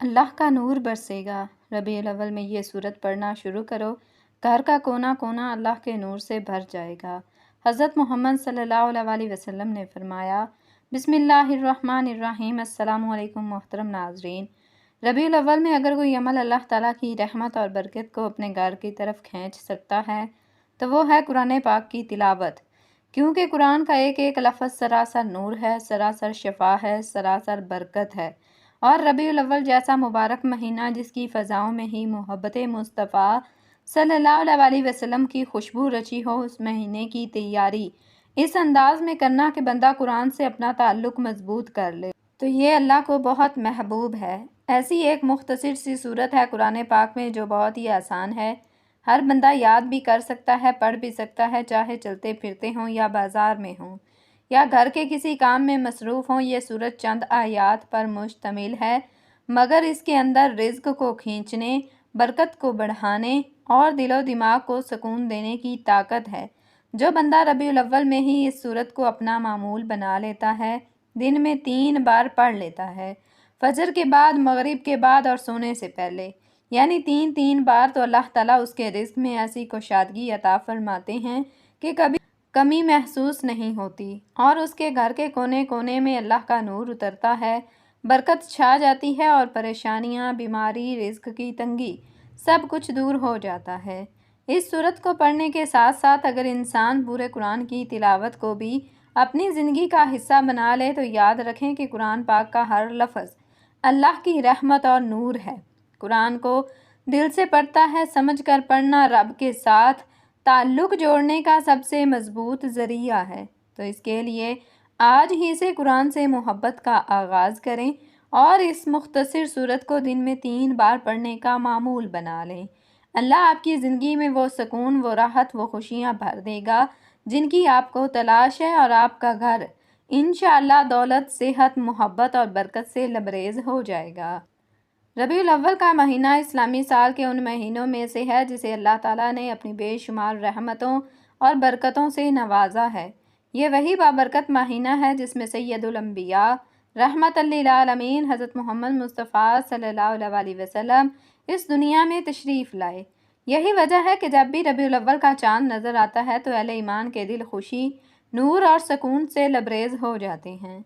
اللہ کا نور برسے گا۔ ربیع الاول میں یہ سورت پڑھنا شروع کرو، گھر کا کونا کونا اللہ کے نور سے بھر جائے گا۔ حضرت محمد صلی اللہ علیہ وسلم نے فرمایا، بسم اللہ الرحمن الرحیم۔ السلام علیکم محترم ناظرین۔ ربیع الاول میں اگر کوئی عمل اللہ تعالیٰ کی رحمت اور برکت کو اپنے گھر کی طرف کھینچ سکتا ہے تو وہ ہے قرآن پاک کی تلاوت، کیونکہ قرآن کا ایک ایک لفظ سراسر نور ہے، سراسر شفا ہے، سراسر برکت ہے۔ اور ربیع الاول جیسا مبارک مہینہ جس کی فضاؤں میں ہی محبت مصطفیٰ صلی اللہ علیہ وسلم کی خوشبو رچی ہو، اس مہینے کی تیاری اس انداز میں کرنا کہ بندہ قرآن سے اپنا تعلق مضبوط کر لے، تو یہ اللہ کو بہت محبوب ہے۔ ایسی ایک مختصر سی صورت ہے قرآن پاک میں جو بہت ہی آسان ہے، ہر بندہ یاد بھی کر سکتا ہے، پڑھ بھی سکتا ہے، چاہے چلتے پھرتے ہوں یا بازار میں ہوں یا گھر کے کسی کام میں مصروف ہوں۔ یہ سورت چند آیات پر مشتمل ہے، مگر اس کے اندر رزق کو کھینچنے، برکت کو بڑھانے اور دل و دماغ کو سکون دینے کی طاقت ہے۔ جو بندہ ربیع الاول میں ہی اس سورت کو اپنا معمول بنا لیتا ہے، دن میں 3 بار پڑھ لیتا ہے، فجر کے بعد، مغرب کے بعد اور سونے سے پہلے، یعنی 3 بار، تو اللہ تعالیٰ اس کے رزق میں ایسی کشادگی عطا فرماتے ہیں کہ کبھی کمی محسوس نہیں ہوتی، اور اس کے گھر کے کونے کونے میں اللہ کا نور اترتا ہے، برکت چھا جاتی ہے اور پریشانیاں، بیماری، رزق کی تنگی سب کچھ دور ہو جاتا ہے۔ اس سورت کو پڑھنے کے ساتھ ساتھ اگر انسان پورے قرآن کی تلاوت کو بھی اپنی زندگی کا حصہ بنا لے تو یاد رکھیں کہ قرآن پاک کا ہر لفظ اللہ کی رحمت اور نور ہے۔ قرآن کو دل سے پڑھتا ہے، سمجھ کر پڑھنا رب کے ساتھ تعلق جوڑنے کا سب سے مضبوط ذریعہ ہے، تو اس کے لیے آج ہی سے قرآن سے محبت کا آغاز کریں اور اس مختصر سورت کو دن میں 3 بار پڑھنے کا معمول بنا لیں۔ اللہ آپ کی زندگی میں وہ سکون، وہ راحت، وہ خوشیاں بھر دے گا جن کی آپ کو تلاش ہے، اور آپ کا گھر انشاءاللہ دولت، صحت، محبت اور برکت سے لبریز ہو جائے گا۔ ربیع الاول کا مہینہ اسلامی سال کے ان مہینوں میں سے ہے جسے اللہ تعالیٰ نے اپنی بے شمار رحمتوں اور برکتوں سے نوازا ہے۔ یہ وہی بابرکت مہینہ ہے جس میں سید الانبیاء رحمت للعالمین حضرت محمد مصطفیٰ صلی اللہ علیہ وسلم اس دنیا میں تشریف لائے۔ یہی وجہ ہے کہ جب بھی ربیع الاول کا چاند نظر آتا ہے تو اہل ایمان کے دل خوشی، نور اور سکون سے لبریز ہو جاتے ہیں۔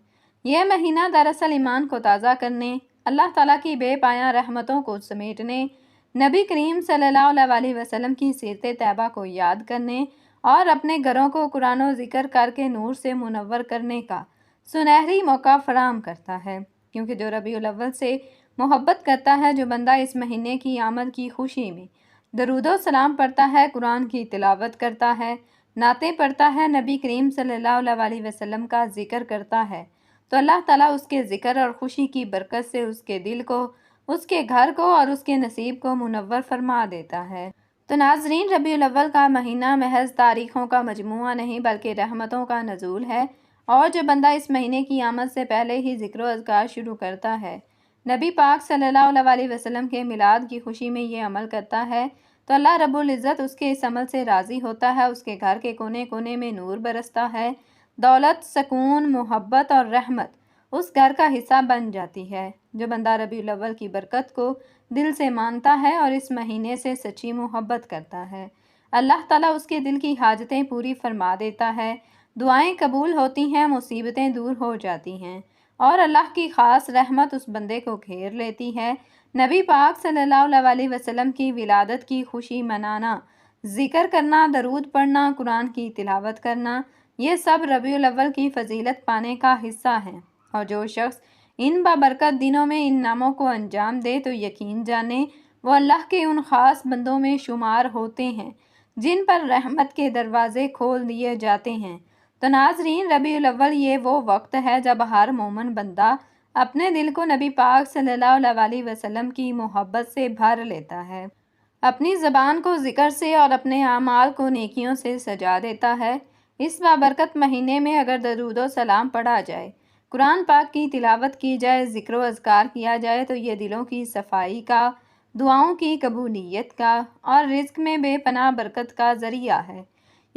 یہ مہینہ دراصل ایمان کو تازہ کرنے، اللہ تعالیٰ کی بے پایاں رحمتوں کو سمیٹنے، نبی کریم صلی اللہ علیہ وسلم کی سیرت طیبہ کو یاد کرنے اور اپنے گھروں کو قرآن و ذکر کر کے نور سے منور کرنے کا سنہری موقع فراہم کرتا ہے، کیونکہ جو ربیع الاول سے محبت کرتا ہے، جو بندہ اس مہینے کی آمد کی خوشی میں درود و سلام پڑھتا ہے، قرآن کی تلاوت کرتا ہے، نعتیں پڑھتا ہے، نبی کریم صلی اللہ علیہ وسلم کا ذکر کرتا ہے، تو اللہ تعالیٰ اس کے ذکر اور خوشی کی برکت سے اس کے دل کو، اس کے گھر کو اور اس کے نصیب کو منور فرما دیتا ہے۔ تو ناظرین، ربیع الاول کا مہینہ محض تاریخوں کا مجموعہ نہیں بلکہ رحمتوں کا نزول ہے، اور جو بندہ اس مہینے کی آمد سے پہلے ہی ذکر و اذکار شروع کرتا ہے، نبی پاک صلی اللہ علیہ وسلم کے میلاد کی خوشی میں یہ عمل کرتا ہے، تو اللہ رب العزت اس کے اس عمل سے راضی ہوتا ہے، اس کے گھر کے کونے کونے میں نور برستا ہے، دولت، سکون، محبت اور رحمت اس گھر کا حصہ بن جاتی ہے۔ جو بندہ ربیع الاول کی برکت کو دل سے مانتا ہے اور اس مہینے سے سچی محبت کرتا ہے، اللہ تعالیٰ اس کے دل کی حاجتیں پوری فرما دیتا ہے، دعائیں قبول ہوتی ہیں، مصیبتیں دور ہو جاتی ہیں، اور اللہ کی خاص رحمت اس بندے کو گھیر لیتی ہے۔ نبی پاک صلی اللہ علیہ وسلم کی ولادت کی خوشی منانا، ذکر کرنا، درود پڑھنا، قرآن کی تلاوت کرنا، یہ سب ربیع الاول کی فضیلت پانے کا حصہ ہیں، اور جو شخص ان بابرکت دنوں میں ان ناموں کو انجام دے تو یقین جانے وہ اللہ کے ان خاص بندوں میں شمار ہوتے ہیں جن پر رحمت کے دروازے کھول دیے جاتے ہیں۔ تو ناظرین، ربیع الاول یہ وہ وقت ہے جب ہر مومن بندہ اپنے دل کو نبی پاک صلی اللہ علیہ وسلم کی محبت سے بھر لیتا ہے، اپنی زبان کو ذکر سے اور اپنے اعمال کو نیکیوں سے سجا دیتا ہے۔ اس بابرکت مہینے میں اگر درود و سلام پڑھا جائے، قرآن پاک کی تلاوت کی جائے، ذکر و اذکار کیا جائے تو یہ دلوں کی صفائی کا، دعاؤں کی قبولیت کا اور رزق میں بے پناہ برکت کا ذریعہ ہے۔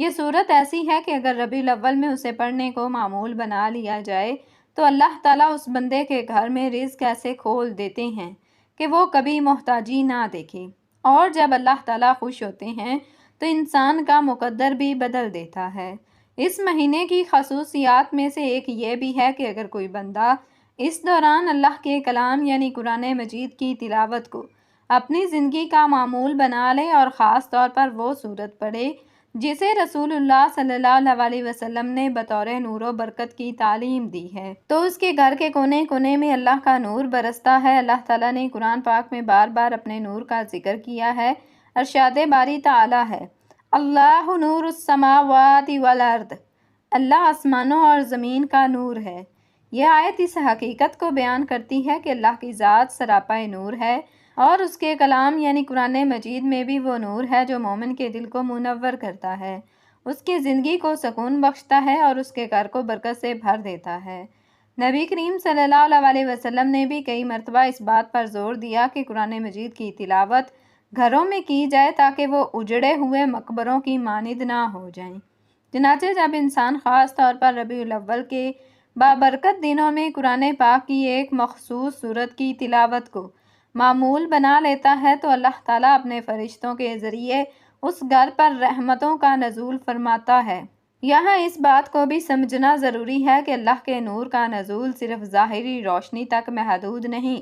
یہ صورت ایسی ہے کہ اگر ربیع الاول میں اسے پڑھنے کو معمول بنا لیا جائے تو اللہ تعالیٰ اس بندے کے گھر میں رزق ایسے کھول دیتے ہیں کہ وہ کبھی محتاجی نہ دیکھے، اور جب اللہ تعالیٰ خوش ہوتے ہیں تو انسان کا مقدر بھی بدل دیتا ہے۔ اس مہینے کی خصوصیات میں سے ایک یہ بھی ہے کہ اگر کوئی بندہ اس دوران اللہ کے کلام یعنی قرآن مجید کی تلاوت کو اپنی زندگی کا معمول بنا لے اور خاص طور پر وہ سورت پڑھے جسے رسول اللہ صلی اللہ علیہ وسلم نے بطور نور و برکت کی تعلیم دی ہے، تو اس کے گھر کے کونے کونے میں اللہ کا نور برستا ہے۔ اللہ تعالیٰ نے قرآن پاک میں بار بار اپنے نور کا ذکر کیا ہے۔ ارشاد باری تعالیٰ ہے، اللہ نور السماوات والارض، اللہ آسمانوں اور زمین کا نور ہے۔ یہ آیت اس حقیقت کو بیان کرتی ہے کہ اللہ کی ذات سراپا نور ہے، اور اس کے کلام یعنی قرآن مجید میں بھی وہ نور ہے جو مومن کے دل کو منور کرتا ہے، اس کی زندگی کو سکون بخشتا ہے اور اس کے گھر کو برکت سے بھر دیتا ہے۔ نبی کریم صلی اللہ علیہ وسلم نے بھی کئی مرتبہ اس بات پر زور دیا کہ قرآن مجید کی تلاوت گھروں میں کی جائے تاکہ وہ اجڑے ہوئے مقبروں کی مانند نہ ہو جائیں۔ چنانچہ جب انسان خاص طور پر ربیع الاول کے بابرکت دنوں میں قرآن پاک کی ایک مخصوص سورت کی تلاوت کو معمول بنا لیتا ہے تو اللہ تعالیٰ اپنے فرشتوں کے ذریعے اس گھر پر رحمتوں کا نزول فرماتا ہے۔ یہاں اس بات کو بھی سمجھنا ضروری ہے کہ اللہ کے نور کا نزول صرف ظاہری روشنی تک محدود نہیں،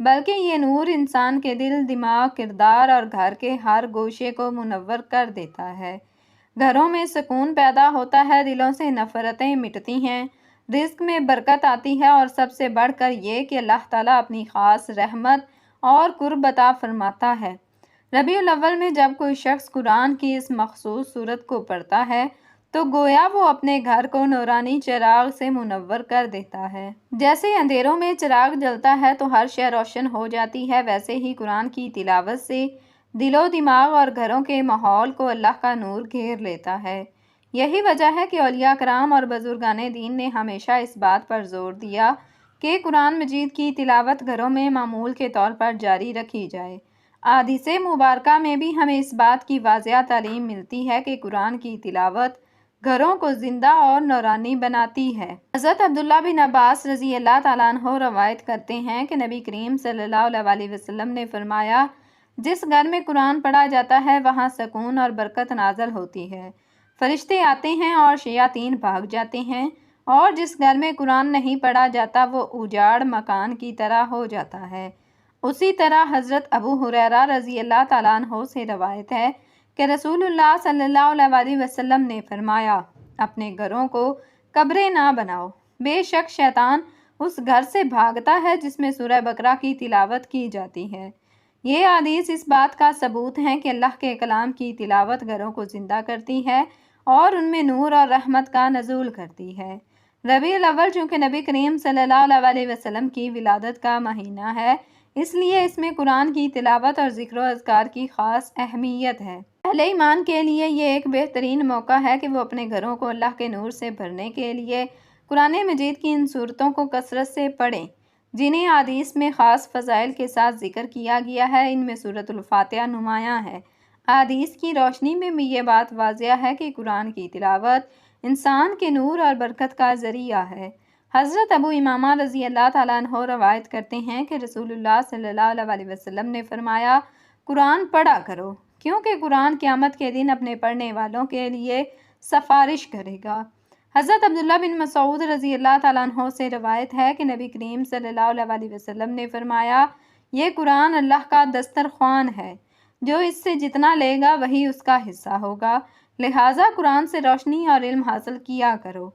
بلکہ یہ نور انسان کے دل، دماغ، کردار اور گھر کے ہر گوشے کو منور کر دیتا ہے۔ گھروں میں سکون پیدا ہوتا ہے، دلوں سے نفرتیں مٹتی ہیں، رزق میں برکت آتی ہے، اور سب سے بڑھ کر یہ کہ اللہ تعالیٰ اپنی خاص رحمت اور قرب عطا فرماتا ہے۔ ربیع الاول میں جب کوئی شخص قرآن کی اس مخصوص سورت کو پڑھتا ہے تو گویا وہ اپنے گھر کو نورانی چراغ سے منور کر دیتا ہے۔ جیسے اندھیروں میں چراغ جلتا ہے تو ہر شے روشن ہو جاتی ہے، ویسے ہی قرآن کی تلاوت سے دل و دماغ اور گھروں کے ماحول کو اللہ کا نور گھیر لیتا ہے۔ یہی وجہ ہے کہ اولیاء کرام اور بزرگان دین نے ہمیشہ اس بات پر زور دیا کہ قرآن مجید کی تلاوت گھروں میں معمول کے طور پر جاری رکھی جائے۔ احادیث مبارکہ میں بھی ہمیں اس بات کی واضح تعلیم ملتی ہے کہ قرآن کی تلاوت گھروں کو زندہ اور نورانی بناتی ہے۔ حضرت عبداللہ بن عباس رضی اللہ تعالیٰ عنہ روایت کرتے ہیں کہ نبی کریم صلی اللہ علیہ وسلم نے فرمایا، جس گھر میں قرآن پڑھا جاتا ہے وہاں سکون اور برکت نازل ہوتی ہے، فرشتے آتے ہیں اور شیاطین بھاگ جاتے ہیں، اور جس گھر میں قرآن نہیں پڑھا جاتا وہ اجاڑ مکان کی طرح ہو جاتا ہے۔ اسی طرح حضرت ابو ہریرہ رضی اللہ تعالیٰ عنہ سے روایت ہے کہ رسول اللہ صلی اللہ علیہ وسلم نے فرمایا، اپنے گھروں کو قبریں نہ بناؤ، بے شک شیطان اس گھر سے بھاگتا ہے جس میں سورہ بقرہ کی تلاوت کی جاتی ہے۔ یہ حدیث اس بات کا ثبوت ہے کہ اللہ کے کلام کی تلاوت گھروں کو زندہ کرتی ہے اور ان میں نور اور رحمت کا نزول کرتی ہے۔ ربیع الاول چونکہ نبی کریم صلی اللہ علیہ وسلم کی ولادت کا مہینہ ہے، اس لیے اس میں قرآن کی تلاوت اور ذکر و اذکار کی خاص اہمیت ہے۔ اہل ایمان کے لیے یہ ایک بہترین موقع ہے کہ وہ اپنے گھروں کو اللہ کے نور سے بھرنے کے لیے قرآن مجید کی ان صورتوں کو کثرت سے پڑھیں جنہیں حدیث میں خاص فضائل کے ساتھ ذکر کیا گیا ہے۔ ان میں سورۃ الفاتحہ نمایاں ہے۔ حدیث کی روشنی میں بھی یہ بات واضح ہے کہ قرآن کی تلاوت انسان کے نور اور برکت کا ذریعہ ہے۔ حضرت ابو امامہ رضی اللہ تعالیٰ عنہ روایت کرتے ہیں کہ رسول اللہ صلی اللہ علیہ وسلم نے فرمایا، قرآن پڑھا کرو، کیونکہ قرآن قیامت کے دن اپنے پڑھنے والوں کے لیے سفارش کرے گا۔ حضرت عبداللہ بن مسعود رضی اللہ تعالیٰ عنہ سے روایت ہے کہ نبی کریم صلی اللہ علیہ وسلم نے فرمایا، یہ قرآن اللہ کا دسترخوان ہے، جو اس سے جتنا لے گا وہی اس کا حصہ ہوگا، لہٰذا قرآن سے روشنی اور علم حاصل کیا کرو۔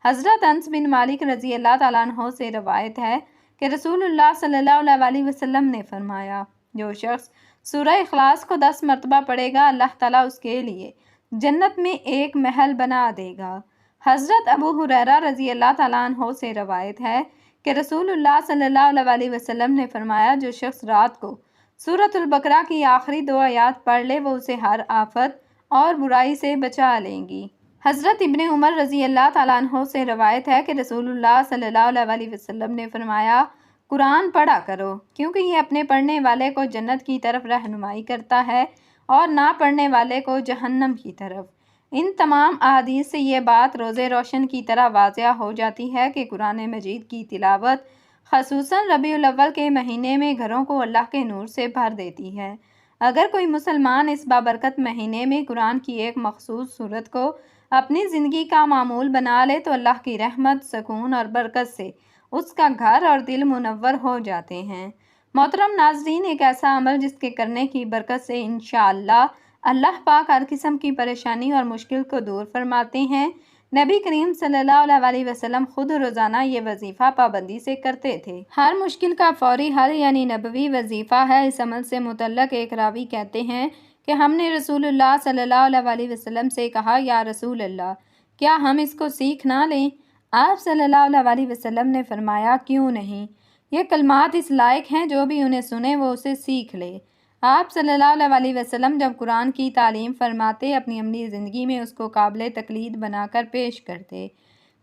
حضرت انس بن مالک رضی اللہ تعالیٰ عنہ سے روایت ہے کہ رسول اللہ صلی اللہ علیہ وسلم نے فرمایا، جو شخص سورہ اخلاص کو 10 مرتبہ پڑھے گا اللہ تعالیٰ اس کے لیے جنت میں ایک محل بنا دے گا۔ حضرت ابو ہریرہ رضی اللہ تعالیٰ عنہ سے روایت ہے کہ رسول اللہ صلی اللہ علیہ وسلم نے فرمایا، جو شخص رات کو سورۃ البقرہ کی آخری 2 آیات پڑھ لے وہ اسے ہر آفت اور برائی سے بچا لیں گی۔ حضرت ابن عمر رضی اللہ تعالیٰ عنہ سے روایت ہے کہ رسول اللہ صلی اللہ علیہ وسلم نے فرمایا، قرآن پڑھا کرو، کیونکہ یہ اپنے پڑھنے والے کو جنت کی طرف رہنمائی کرتا ہے اور نہ پڑھنے والے کو جہنم کی طرف۔ ان تمام احادیث سے یہ بات روز روشن کی طرح واضح ہو جاتی ہے کہ قرآن مجید کی تلاوت خصوصاً ربیع الاول کے مہینے میں گھروں کو اللہ کے نور سے بھر دیتی ہے۔ اگر کوئی مسلمان اس بابرکت مہینے میں قرآن کی ایک مخصوص سورت کو اپنی زندگی کا معمول بنا لے تو اللہ کی رحمت، سکون اور برکت سے اس کا گھر اور دل منور ہو جاتے ہیں۔ محترم ناظرین، ایک ایسا عمل جس کے کرنے کی برکت سے انشاءاللہ اللہ پاک ہر قسم کی پریشانی اور مشکل کو دور فرماتے ہیں۔ نبی کریم صلی اللہ علیہ وسلم خود روزانہ یہ وظیفہ پابندی سے کرتے تھے۔ ہر مشکل کا فوری حل یعنی نبوی وظیفہ ہے۔ اس عمل سے متعلق ایک راوی کہتے ہیں کہ ہم نے رسول اللہ صلی اللہ علیہ وسلم سے کہا، یا رسول اللہ، کیا ہم اس کو سیکھ نہ لیں؟ آپ صلی اللہ علیہ وسلم نے فرمایا، کیوں نہیں؟ یہ کلمات اس لائق ہیں جو بھی انہیں سنے وہ اسے سیکھ لے۔ آپ صلی اللہ علیہ وسلم جب قرآن کی تعلیم فرماتے، اپنی عملی زندگی میں اس کو قابل تقلید بنا کر پیش کرتے۔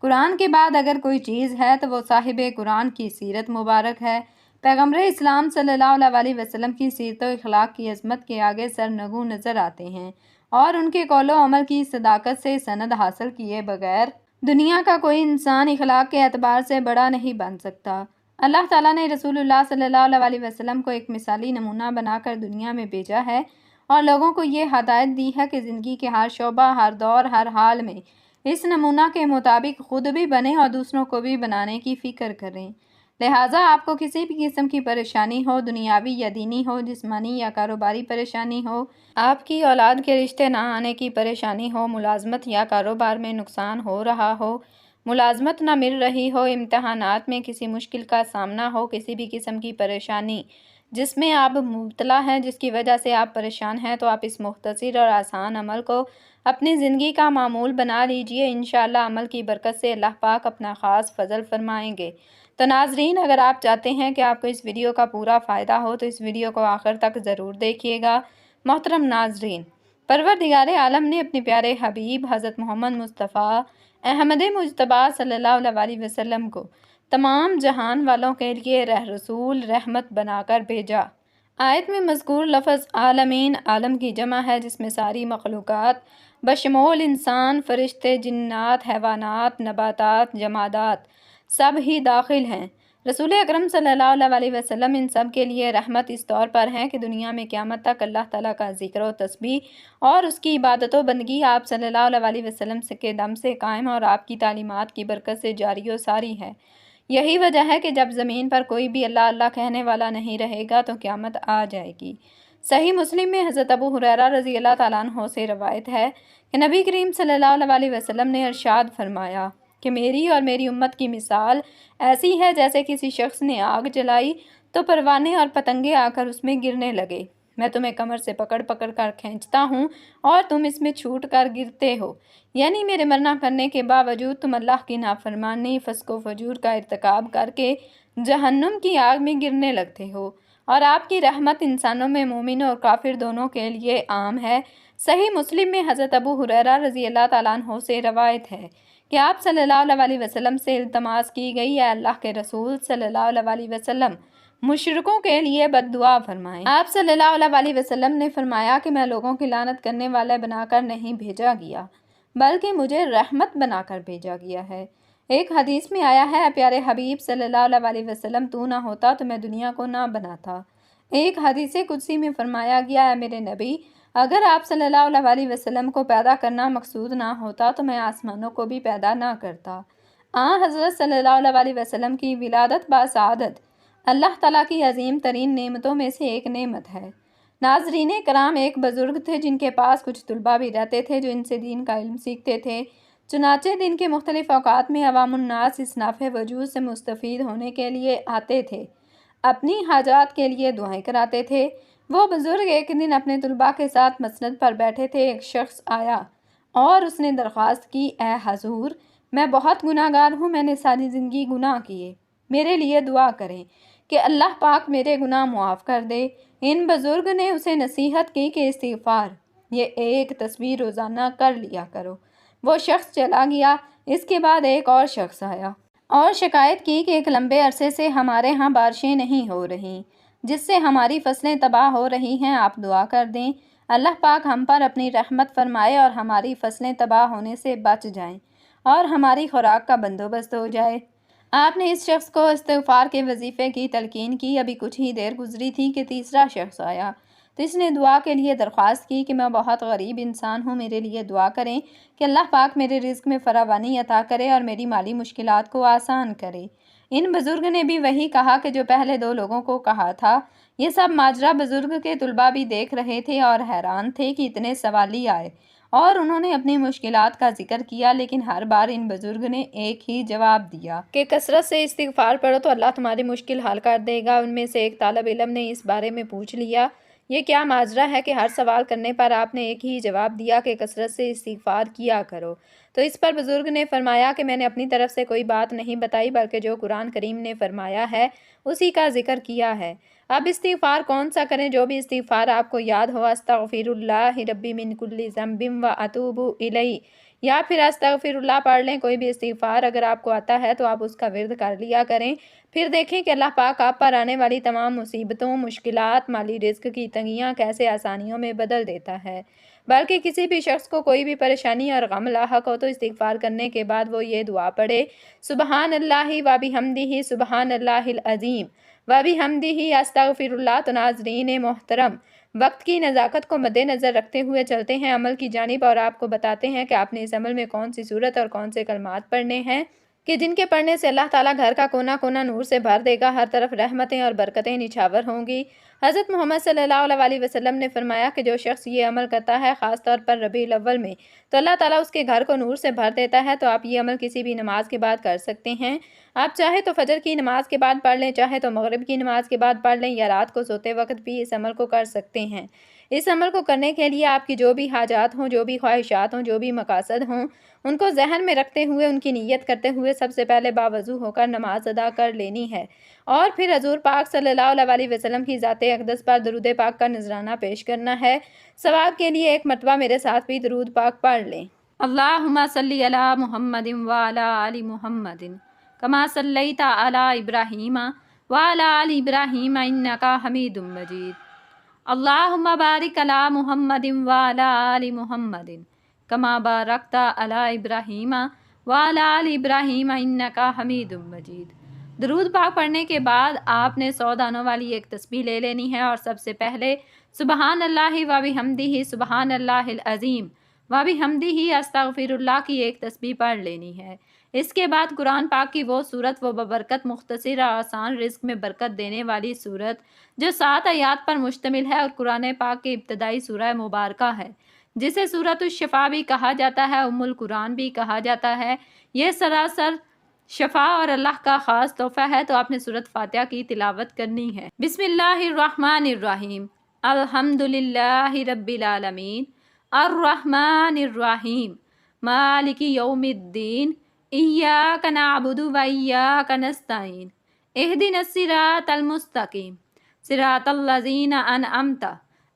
قرآن کے بعد اگر کوئی چیز ہے تو وہ صاحب قرآن کی سیرت مبارک ہے۔ پیغمبر اسلام صلی اللہ علیہ وسلم کی سیرت و اخلاق کی عظمت کے آگے سرنگوں نظر آتے ہیں، اور ان کے قول و عمل کی صداقت سے سند حاصل کیے بغیر دنیا کا کوئی انسان اخلاق کے اعتبار سے بڑا نہیں بن سکتا۔ اللہ تعالیٰ نے رسول اللہ صلی اللہ علیہ وسلم کو ایک مثالی نمونہ بنا کر دنیا میں بھیجا ہے اور لوگوں کو یہ ہدایت دی ہے کہ زندگی کے ہر شعبہ، ہر دور، ہر حال میں اس نمونہ کے مطابق خود بھی بنیں اور دوسروں کو بھی بنانے کی فکر کریں۔ لہٰذا آپ کو کسی بھی قسم کی پریشانی ہو، دنیاوی یا دینی ہو، جسمانی یا کاروباری پریشانی ہو، آپ کی اولاد کے رشتے نہ آنے کی پریشانی ہو، ملازمت یا کاروبار میں نقصان ہو رہا ہو، ملازمت نہ مل رہی ہو، امتحانات میں کسی مشکل کا سامنا ہو، کسی بھی قسم کی پریشانی جس میں آپ مبتلا ہیں، جس کی وجہ سے آپ پریشان ہیں، تو آپ اس مختصر اور آسان عمل کو اپنی زندگی کا معمول بنا لیجئے۔ انشاءاللہ عمل کی برکت سے اللہ پاک اپنا خاص فضل فرمائیں گے۔ تو ناظرین، اگر آپ چاہتے ہیں کہ آپ کو اس ویڈیو کا پورا فائدہ ہو تو اس ویڈیو کو آخر تک ضرور دیکھیے گا۔ محترم ناظرین، پروردگار عالم نے اپنے پیارے حبیب حضرت محمد مصطفیٰ احمد مجتبیٰ صلی اللہ علیہ وسلم کو تمام جہان والوں کے لیے رسول رحمت بنا کر بھیجا۔ آیت میں مذکور لفظ عالمین عالم کی جمع ہے، جس میں ساری مخلوقات بشمول انسان، فرشتے، جنات، حیوانات، نباتات، جمادات سب ہی داخل ہیں۔ رسول اکرم صلی اللہ علیہ وسلم ان سب کے لیے رحمت اس طور پر ہیں کہ دنیا میں قیامت تک اللہ تعالیٰ کا ذکر و تسبیح اور اس کی عبادت و بندگی آپ صلی اللہ علیہ وسلم کے دم سے قائم اور آپ کی تعلیمات کی برکت سے جاری و ساری ہے۔ یہی وجہ ہے کہ جب زمین پر کوئی بھی اللہ اللہ کہنے والا نہیں رہے گا تو قیامت آ جائے گی۔ صحیح مسلم میں حضرت ابو ہریرہ رضی اللہ تعالیٰ عنہ سے روایت ہے کہ نبی کریم صلی اللہ علیہ وسلم نے ارشاد فرمایا کہ میری اور میری امت کی مثال ایسی ہے جیسے کسی شخص نے آگ جلائی تو پروانے اور پتنگے آ کر اس میں گرنے لگے۔ میں تمہیں کمر سے پکڑ پکڑ کر کھینچتا ہوں اور تم اس میں چھوٹ کر گرتے ہو، یعنی میرے منع کرنے کے باوجود تم اللہ کی نافرمانی، فسق و فجور کا ارتکاب کر کے جہنم کی آگ میں گرنے لگتے ہو، اور آپ کی رحمت انسانوں میں مومن اور کافر دونوں کے لیے عام ہے۔ صحیح مسلم میں حضرت ابو ہریرہ رضی اللہ تعالیٰ عنہ سے روایت ہے کہ آپ صلی اللہ علیہ وسلم سے التماس کی گئی، اے اللہ کے رسول صلی اللہ علیہ وسلم، مشرکوں کے لیے بد دعا فرمائیں۔ آپ صلی اللہ علیہ وسلم نے فرمایا کہ میں لوگوں کی لعنت کرنے والے بنا کر نہیں بھیجا گیا بلکہ مجھے رحمت بنا کر بھیجا گیا ہے۔ ایک حدیث میں آیا ہے، پیارے حبیب صلی اللہ علیہ وسلم، تو نہ ہوتا تو میں دنیا کو نہ بناتا۔ ایک حدیث قدسی میں فرمایا گیا ہے، میرے نبی، اگر آپ صلی اللہ علیہ وسلم کو پیدا کرنا مقصود نہ ہوتا تو میں آسمانوں کو بھی پیدا نہ کرتا۔ حضرت صلی اللہ علیہ وسلم کی ولادت باسعادت اللہ تعالیٰ کی عظیم ترین نعمتوں میں سے ایک نعمت ہے۔ ناظرین کرام، ایک بزرگ تھے جن کے پاس کچھ طلباء بھی رہتے تھے جو ان سے دین کا علم سیکھتے تھے۔ چنانچہ دن کے مختلف اوقات میں عوام الناس اس نافع وجود سے مستفید ہونے کے لیے آتے تھے، اپنی حاجات کے لیے دعائیں کراتے تھے۔ وہ بزرگ ایک دن اپنے طلباء کے ساتھ مسند پر بیٹھے تھے۔ ایک شخص آیا اور اس نے درخواست کی، اے حضور، میں بہت گناہ گار ہوں، میں نے ساری زندگی گناہ کیے، میرے لیے دعا کریں کہ اللہ پاک میرے گناہ معاف کر دے۔ ان بزرگ نے اسے نصیحت کی کہ استغفار، یہ ایک تصویر روزانہ کر لیا کرو۔ وہ شخص چلا گیا۔ اس کے بعد ایک اور شخص آیا اور شکایت کی کہ ایک لمبے عرصے سے ہمارے ہاں بارشیں نہیں ہو رہی، جس سے ہماری فصلیں تباہ ہو رہی ہیں، آپ دعا کر دیں اللہ پاک ہم پر اپنی رحمت فرمائے اور ہماری فصلیں تباہ ہونے سے بچ جائیں اور ہماری خوراک کا بندوبست ہو جائے۔ آپ نے اس شخص کو استغفار کے وظیفے کی تلقین کی۔ ابھی کچھ ہی دیر گزری تھی کہ تیسرا شخص آیا تو اس نے دعا کے لیے درخواست کی کہ میں بہت غریب انسان ہوں، میرے لیے دعا کریں کہ اللہ پاک میرے رزق میں فراوانی عطا کرے اور میری مالی مشکلات کو آسان کرے۔ ان بزرگ نے بھی وہی کہا کہ جو پہلے دو لوگوں کو کہا تھا۔ یہ سب ماجرا بزرگ کے طلباء بھی دیکھ رہے تھے اور حیران تھے کہ اتنے سوالی آئے، اور انہوں نے اپنی مشکلات کا ذکر کیا، لیکن ہر بار ان بزرگ نے ایک ہی جواب دیا کہ کثرت سے استغفار پڑھو تو اللہ تمہاری مشکل حل کر دے گا۔ ان میں سے ایک طالب علم نے اس بارے میں پوچھ لیا، یہ کیا ماجرا ہے کہ ہر سوال کرنے پر آپ نے ایک ہی جواب دیا کہ کثرت سے استغفار کیا کرو؟ تو اس پر بزرگ نے فرمایا کہ میں نے اپنی طرف سے کوئی بات نہیں بتائی، بلکہ جو قرآن کریم نے فرمایا ہے اسی کا ذکر کیا ہے۔ اب استغفار کون سا کریں؟ جو بھی استغفار آپ کو یاد ہو، استغفر اللہ ربی من کل ذنب و اتوب الیہ، یا پھر استغفر اللہ پڑھ لیں۔ کوئی بھی استغفار اگر آپ کو آتا ہے تو آپ اس کا ورد کر لیا کریں، پھر دیکھیں کہ اللہ پاک آپ پر آنے والی تمام مصیبتوں، مشکلات، مالی رزق کی تنگیاں کیسے آسانیوں میں بدل دیتا ہے۔ بلکہ کسی بھی شخص کو کوئی بھی پریشانی اور غم لاحق ہو تو استغفار کرنے کے بعد وہ یہ دعا پڑھے، سبحان اللہ و بحمدہ سبحان اللہ العظیم و بحمدہ استغفر اللہ۔ تو ناظرین محترم، وقت کی نزاکت کو مد نظر رکھتے ہوئے چلتے ہیں عمل کی جانب، اور آپ کو بتاتے ہیں کہ آپ نے اس عمل میں کون سی صورت اور کون سے کلمات پڑھنے ہیں کہ جن کے پڑھنے سے اللہ تعالیٰ گھر کا کونا کونا نور سے بھر دے گا، ہر طرف رحمتیں اور برکتیں نچھاور ہوں گی۔ حضرت محمد صلی اللہ علیہ وسلم نے فرمایا کہ جو شخص یہ عمل کرتا ہے خاص طور پر ربیع الاول میں، تو اللہ تعالیٰ اس کے گھر کو نور سے بھر دیتا ہے۔ تو آپ یہ عمل کسی بھی نماز کے بعد کر سکتے ہیں۔ آپ چاہے تو فجر کی نماز کے بعد پڑھ لیں، چاہے تو مغرب کی نماز کے بعد پڑھ لیں، یا رات کو سوتے وقت بھی اس عمل کو کر سکتے ہیں۔ اس عمل کو کرنے کے لیے آپ کی جو بھی حاجات ہوں، جو بھی خواہشات ہوں، جو بھی مقاصد ہوں، ان کو ذہن میں رکھتے ہوئے ان کی نیت کرتے ہوئے سب سے پہلے باوضو ہو کر نماز ادا کر لینی ہے، اور پھر حضور پاک صلی اللہ علیہ وسلم کی ذات اقدس پر درود پاک کا نذرانہ پیش کرنا ہے۔ ثواب کے لیے ایک مرتبہ میرے ساتھ بھی درود پاک پڑھ لیں۔ اللہم صلی علی محمد وعلی آل محمد کما صلیت علی ابراہیم وعلی آل ابراہیم انک حمید مجید۔ اللہم بارک علی محمد وعلی آل محمد کما بارکت علی ابراہیم وعلی آل ابراہیم انک حمید مجید۔ درود پاک پڑھنے کے بعد آپ نے 100 دانوں والی ایک تسبیح لے لینی ہے، اور سب سے پہلے سبحان اللہ و بحمدہ سبحان اللہ العظیم و بحمدہ استغفر اللہ کی ایک تسبیح پڑھ لینی ہے۔ اس کے بعد قرآن پاک کی وہ سورت، وہ ببرکت مختصر اور آسان رزق میں برکت دینے والی سورت جو 7 آیات پر مشتمل ہے اور قرآن پاک کی ابتدائی سورہ مبارکہ ہے، جسے سورۃ الشفا بھی کہا جاتا ہے، ام القرآن بھی کہا جاتا ہے۔ یہ سراسر شفا اور اللہ کا خاص تحفہ ہے۔ تو آپ نے سورۃ فاتحہ کی تلاوت کرنی ہے۔ بسم اللہ الرحمن الرحیم، الحمد للہ رب العالمین، الرحمن الرحیم، مالک یوم الدین، ایاک نعبد و ایاک نستعین، اہدنا الصراط المستقیم، صراط الذین انعمت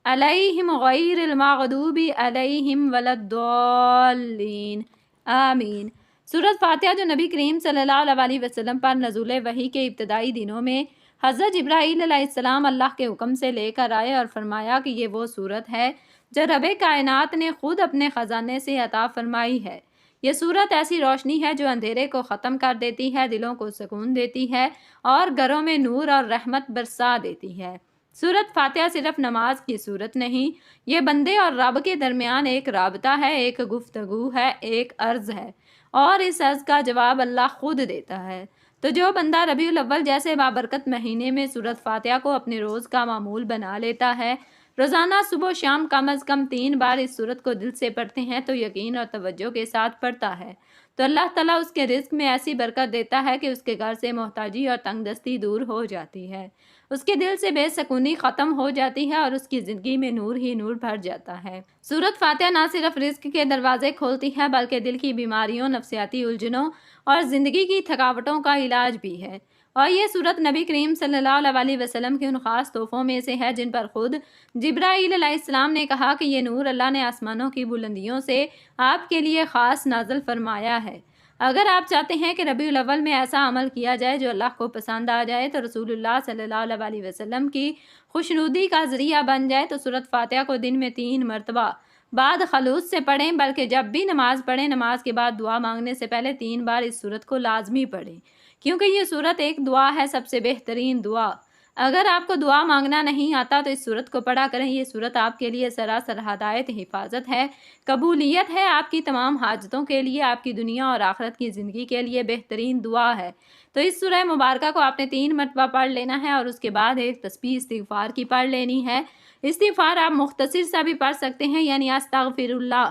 علیہم غیر المغضوب علیہم ولا الضالین، آمین۔ سورۃ فاتحہ جو نبی کریم صلی اللہ علیہ وسلم پر نزول وحی کے ابتدائی دنوں میں حضرت جبرائیل علیہ السلام اللہ کے حکم سے لے کر آئے، اور فرمایا کہ یہ وہ سورت ہے جو رب کائنات نے خود اپنے خزانے سے عطا فرمائی ہے۔ یہ سورت ایسی روشنی ہے جو اندھیرے کو ختم کر دیتی ہے، دلوں کو سکون دیتی ہے، اور گھروں میں نور اور رحمت برسا دیتی ہے۔ سورۃ فاتحہ صرف نماز کی سورت نہیں، یہ بندے اور رب کے درمیان ایک رابطہ ہے، ایک گفتگو ہے، ایک عرض ہے، اور اس عرض کا جواب اللہ خود دیتا ہے۔ تو جو بندہ ربیع الاول جیسے بابرکت مہینے میں سورۃ فاتحہ کو اپنے روز کا معمول بنا لیتا ہے، روزانہ صبح و شام کم از کم 3 بار اس سورت کو دل سے پڑھتے ہیں، تو یقین اور توجہ کے ساتھ پڑھتا ہے تو اللہ تعالیٰ اس کے رزق میں ایسی برکت دیتا ہے کہ اس کے گھر سے محتاجی اور تنگ دستی دور ہو جاتی ہے، اس کے دل سے بے سکونی ختم ہو جاتی ہے، اور اس کی زندگی میں نور ہی نور بھر جاتا ہے۔ سورۃ فاتحہ نہ صرف رزق کے دروازے کھولتی ہے، بلکہ دل کی بیماریوں، نفسیاتی الجھنوں اور زندگی کی تھکاوٹوں کا علاج بھی ہے۔ اور یہ سورت نبی کریم صلی اللہ علیہ وسلم کے ان خاص تحفوں میں سے ہے جن پر خود جبرائیل علیہ السلام نے کہا کہ یہ نور اللہ نے آسمانوں کی بلندیوں سے آپ کے لیے خاص نازل فرمایا ہے۔ اگر آپ چاہتے ہیں کہ ربیع الاول میں ایسا عمل کیا جائے جو اللہ کو پسند آ جائے، تو رسول اللہ صلی اللہ علیہ وسلم کی خوشنودی کا ذریعہ بن جائے، تو سورۃ فاتحہ کو دن میں 3 مرتبہ بعد خلوص سے پڑھیں، بلکہ جب بھی نماز پڑھیں، نماز کے بعد دعا مانگنے سے پہلے 3 بار اس سورت کو لازمی پڑھیں، کیونکہ یہ صورت ایک دعا ہے، سب سے بہترین دعا۔ اگر آپ کو دعا مانگنا نہیں آتا تو اس صورت کو پڑھا کریں۔ یہ صورت آپ کے لیے سراسر ہدایت، حفاظت ہے، قبولیت ہے، آپ کی تمام حاجتوں کے لیے، آپ کی دنیا اور آخرت کی زندگی کے لیے بہترین دعا ہے۔ تو اس سورہ مبارکہ کو آپ نے 3 مرتبہ پڑھ لینا ہے اور اس کے بعد ایک تسبیح استغفار کی پڑھ لینی ہے۔ استغفار آپ مختصر سا بھی پڑھ سکتے ہیں، یعنی استغفر اللہ،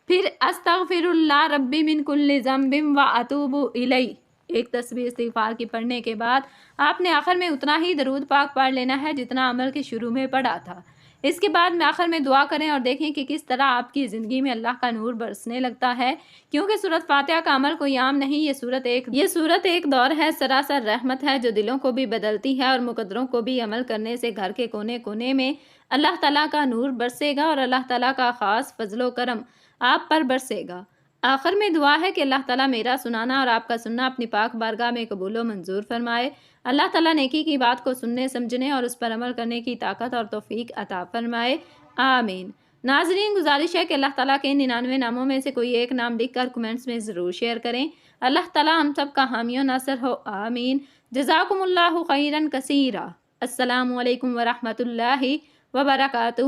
پھر استغفر اللہ ربی من کل ذنب و اتوب الیہ۔ ایک تسبیح استغفار کی پڑھنے کے بعد آپ نے آخر میں اتنا ہی درود پاک پڑھ لینا ہے جتنا عمل کے شروع میں پڑھا تھا۔ اس کے بعد میں آخر میں دعا کریں اور دیکھیں کہ کس طرح آپ کی زندگی میں اللہ کا نور برسنے لگتا ہے، کیونکہ سورۃ فاتحہ کا عمل کوئی عام نہیں، یہ سورت ایک دور ہے، سراسر رحمت ہے جو دلوں کو بھی بدلتی ہے اور مقدروں کو بھی عمل کرنے سے گھر کے کونے کونے میں اللہ تعالیٰ کا نور برسے گا اور اللہ تعالیٰ کا خاص فضل و کرم آپ پر برسے گا۔ آخر میں دعا ہے کہ اللہ تعالیٰ میرا سنانا اور آپ کا سننا اپنی پاک بارگاہ میں قبول و منظور فرمائے۔ اللہ تعالیٰ نیکی کی بات کو سننے سمجھنے اور اس پر عمل کرنے کی طاقت اور توفیق عطا فرمائے، آمین۔ ناظرین، گزارش ہے کہ اللہ تعالیٰ کے 99 ناموں میں سے کوئی ایک نام لکھ کر کمنٹس میں ضرور شیئر کریں۔ اللہ تعالیٰ ہم سب کا حامی و ناصر ہو، آمین۔ جزاکم اللہ خیرا کثیرا۔ السلام علیکم ورحمۃ اللہ وبرکاتہ۔